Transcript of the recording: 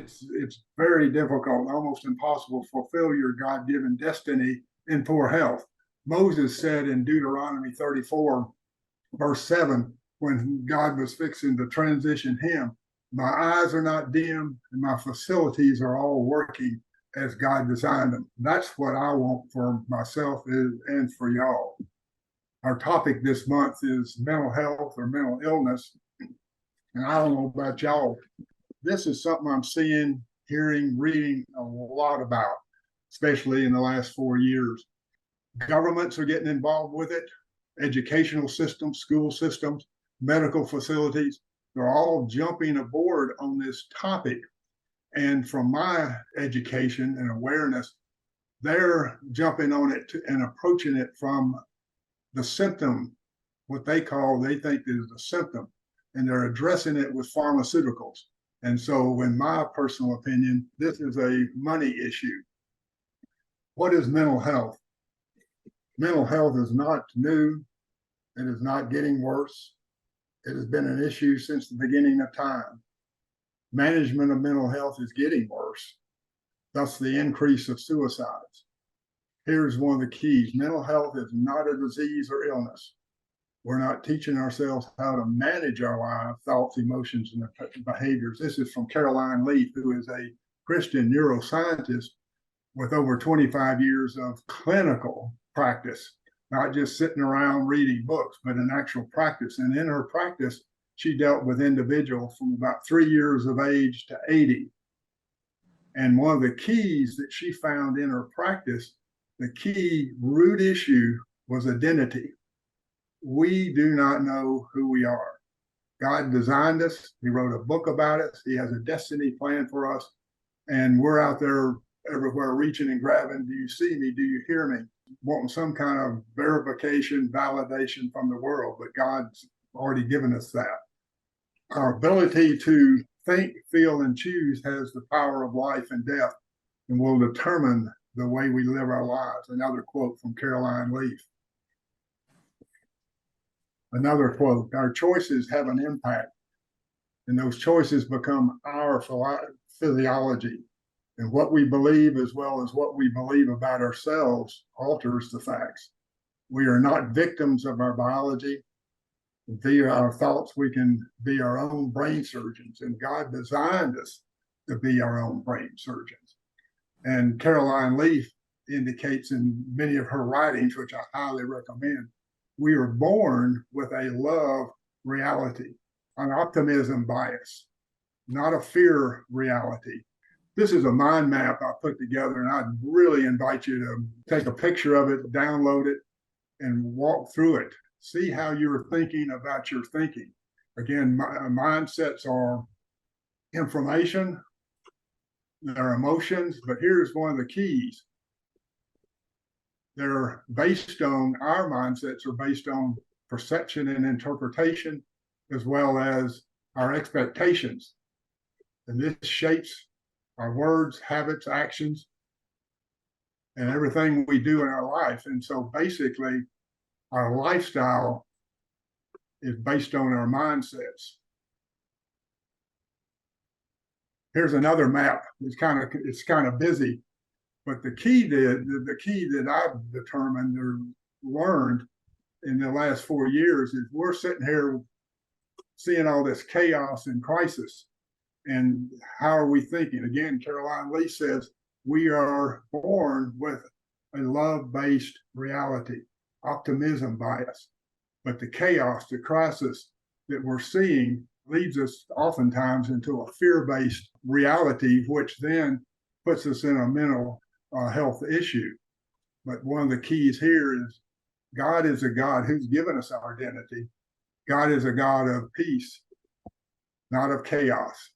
it's very difficult, almost impossible to fulfill your God-given destiny in poor health. Moses said in Deuteronomy 34, verse 7, when God was fixing to transition him, my eyes are not dim and my facilities are all working as God designed them. That's what I want for myself and for y'all. Our topic this month is mental health or mental illness. And I don't know about y'all, this is something I'm seeing, hearing, reading a lot about, especially in the last 4 years. Governments are getting involved with it, educational systems, school systems, medical facilities. They're all jumping aboard on this topic. And from my education and awareness, they're jumping on it and approaching it from the symptom, what they think is the symptom, and they're addressing it with pharmaceuticals. And so, in my personal opinion, this is a money issue. What is mental health? Mental health is not new. It is not getting worse. It has been an issue since the beginning of time. Management of mental health is getting worse, thus the increase of suicides. Here's one of the keys. Mental health is not a disease or illness. We're not teaching ourselves how to manage our lives, thoughts, emotions, and behaviors. This is from Carloline Leaf, who is a Christian neuroscientist with over 25 years of clinical practice, not just sitting around reading books, but an actual practice. And in her practice, she dealt with individuals from about 3 years of age to 80. And one of the keys that she found in her practice, the key root issue was identity. We do not know who we are. God designed us. He wrote a book about us. He has a destiny plan for us. And we're out there everywhere reaching and grabbing. Do you see me? Do you hear me? Wanting some kind of verification, validation from the world, but God's already given us that. Our ability to think, feel, and choose has the power of life and death and will determine the way we live our lives. Another quote from Carloline Leaf. Another quote, our choices have an impact, and those choices become our physiology. And what we believe, as well as what we believe about ourselves, alters the facts. We are not victims of our biology. Via our thoughts, we can be our own brain surgeons, and God designed us to be our own brain surgeons. And Carloline Leaf indicates in many of her writings, which I highly recommend, we are born with a love reality, an optimism bias, not a fear reality. This is a mind map I put together, and I'd really invite you to take a picture of it, download it, and walk through it. See how you're thinking about your thinking. Again, mindsets are information, they're emotions, but here's one of the keys. They're based on, our mindsets are based on perception and interpretation, as well as our expectations. And this shapes our words, habits, actions, and everything we do in our life. And so basically, our lifestyle is based on our mindsets. Here's another map. It's kind of busy, but the key that I've determined or learned in the last 4 years is we're sitting here seeing all this chaos and crisis. And how are we thinking? Again, Carloline Leaf says we are born with a love-based reality, optimism bias. But the chaos, the crisis that we're seeing leads us oftentimes into a fear-based reality, which then puts us in a mental health issue. But one of the keys here is God is a God who's given us our identity. God is a God of peace, not of chaos.